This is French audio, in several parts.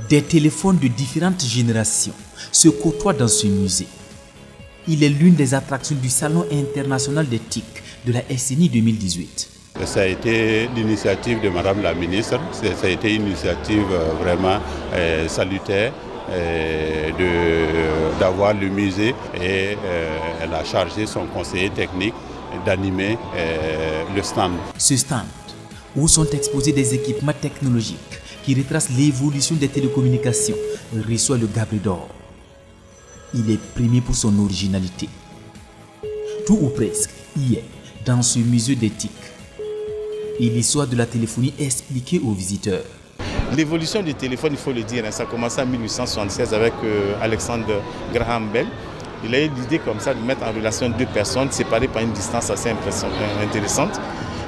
Des téléphones de différentes générations se côtoient dans ce musée. Il est l'une des attractions du Salon international des TIC de la SNI 2018. Ça a été l'initiative de Madame la ministre, ça a été une initiative vraiment salutaire d'avoir le musée et elle a chargé son conseiller technique d'animer le stand. Ce stand, où sont exposés des équipements technologiques qui retracent l'évolution des télécommunications, reçoit le Gabriel d'Or. Il est primé pour son originalité. Tout ou presque y est dans ce musée d'éthique. Et l'histoire de la téléphonie expliquée aux visiteurs. L'évolution du téléphone, il faut le dire, ça a commencé en 1876 avec Alexander Graham Bell. Il a eu l'idée comme ça de mettre en relation deux personnes séparées par une distance assez intéressante.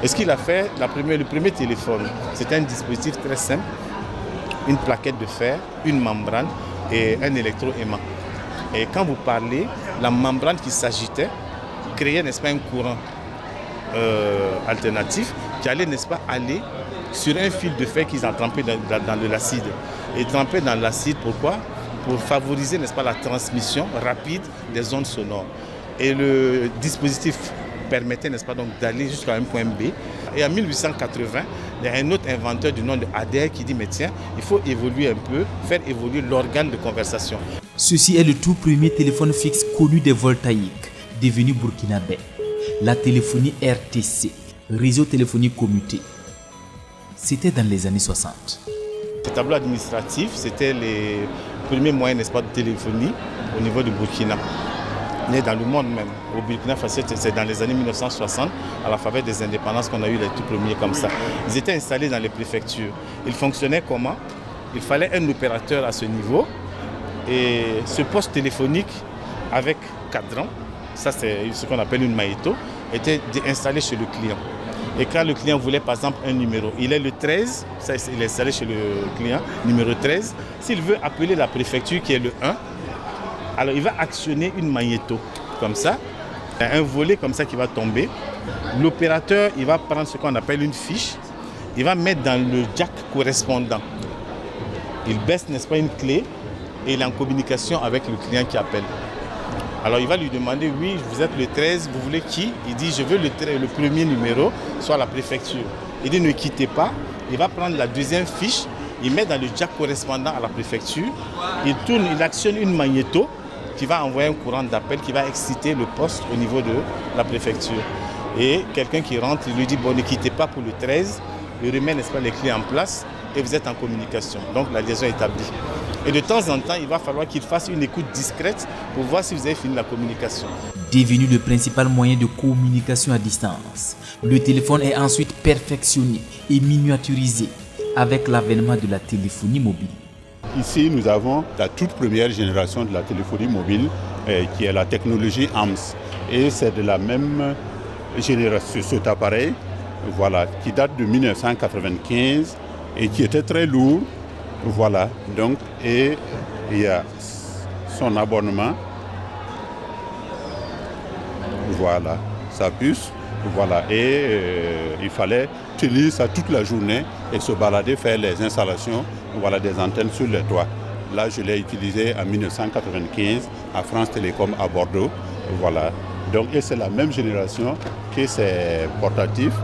Et ce qu'il a fait, le premier téléphone, c'était un dispositif très simple, une plaquette de fer, une membrane et un électroaimant. Et quand vous parlez, la membrane qui s'agitait créait, n'est-ce pas, un courant alternatif qui allait, n'est-ce pas, aller sur un fil de fer qu'ils ont trempé dans de l'acide. Et trempé dans l'acide, pourquoi? Pour favoriser, n'est-ce pas, la transmission rapide des ondes sonores. Et le dispositif permettait, n'est-ce pas, donc d'aller jusqu'à un point B. Et en 1880, il y a un autre inventeur du nom de Adair qui dit, mais tiens, il faut évoluer un peu, faire évoluer l'organe de conversation. Ceci est le tout premier téléphone fixe connu des voltaïques, devenu burkinabé. La téléphonie RTC, réseau téléphonique commuté. C'était dans les années 60. Ce tableau administratif, c'était les premiers moyens, n'est-ce pas, de téléphonie au niveau du Burkina. Mais dans le monde même. Au Burkina Faso, c'est dans les années 1960, à la faveur des indépendances, qu'on a eu les tout premiers comme ça. Ils étaient installés dans les préfectures. Ils fonctionnaient comment? Il fallait un opérateur à ce niveau. Et ce poste téléphonique avec cadran, ça c'est ce qu'on appelle une magnéto, était installé chez le client. Et quand le client voulait par exemple un numéro, il est le 13, ça il est installé chez le client, numéro 13. S'il veut appeler la préfecture qui est le 1, alors il va actionner une magnéto comme ça. Il y a un volet comme ça qui va tomber. L'opérateur, il va prendre ce qu'on appelle une fiche, il va mettre dans le jack correspondant. Il baisse, n'est-ce pas, une clé et il est en communication avec le client qui appelle. Alors il va lui demander, oui, vous êtes le 13, vous voulez qui? Il dit, je veux le premier numéro, soit la préfecture. Il dit, ne quittez pas. Il va prendre la deuxième fiche, il met dans le jack correspondant à la préfecture, il tourne, il actionne une magnéto qui va envoyer un courant d'appel qui va exciter le poste au niveau de la préfecture. Et quelqu'un qui rentre, il lui dit, bon, ne quittez pas pour le 13, il remet, n'est-ce pas, les clés en place et vous êtes en communication. Donc la liaison est établie. Et de temps en temps, il va falloir qu'il fasse une écoute discrète pour voir si vous avez fini la communication. Devenu le principal moyen de communication à distance, le téléphone est ensuite perfectionné et miniaturisé avec l'avènement de la téléphonie mobile. Ici, nous avons la toute première génération de la téléphonie mobile qui est la technologie AMS. Et c'est de la même génération, cet appareil, voilà, qui date de 1995 et qui était très lourd. Voilà, donc, et il y a son abonnement, voilà, sa puce, voilà, et il fallait tenir ça toute la journée et se balader, faire les installations, voilà, des antennes sur les toits. Là, je l'ai utilisé en 1995 à France Télécom à Bordeaux, voilà, donc, et c'est la même génération que ces portatifs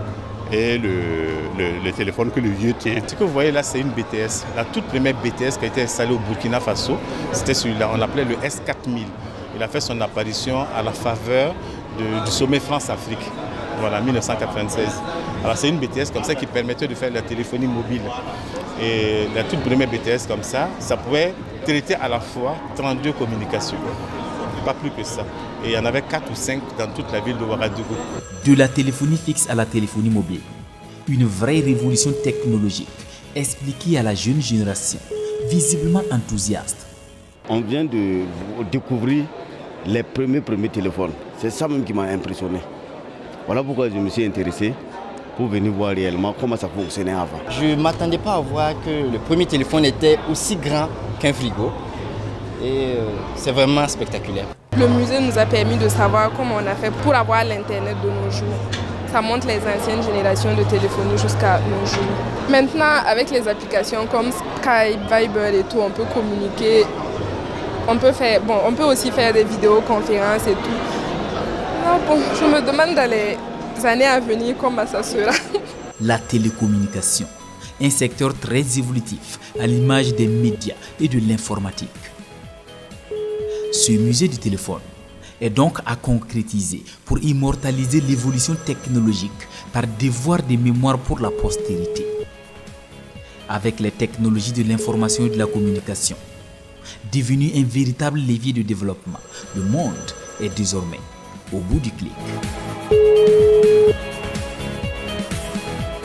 et le téléphone que le vieux tient. Ce que vous voyez là, c'est une BTS. La toute première BTS qui a été installée au Burkina Faso, c'était celui-là, on l'appelait le S4000. Il a fait son apparition à la faveur du sommet France-Afrique, voilà, 1996. Alors c'est une BTS comme ça qui permettait de faire de la téléphonie mobile. Et la toute première BTS comme ça pouvait traiter à la fois 32 communications. Pas plus que ça. Et il y en avait 4 ou 5 dans toute la ville de Ouagadougou. De la téléphonie fixe à la téléphonie mobile, une vraie révolution technologique expliquée à la jeune génération, visiblement enthousiaste. On vient de découvrir les premiers téléphones. C'est ça même qui m'a impressionné. Voilà pourquoi je me suis intéressé pour venir voir réellement comment ça fonctionnait avant. Je ne m'attendais pas à voir que le premier téléphone était aussi grand qu'un frigo. Et c'est vraiment spectaculaire. Le musée nous a permis de savoir comment on a fait pour avoir l'Internet de nos jours. Ça montre les anciennes générations de téléphonie jusqu'à nos jours. Maintenant, avec les applications comme Skype, Viber et tout, on peut communiquer. On peut aussi faire des vidéoconférences et tout. Ah bon, je me demande dans les années à venir comment ça sera. La télécommunication, un secteur très évolutif à l'image des médias et de l'informatique. Ce musée du téléphone est donc à concrétiser pour immortaliser l'évolution technologique par devoir de mémoire pour la postérité. Avec les technologies de l'information et de la communication, devenu un véritable levier de développement, le monde est désormais au bout du clic.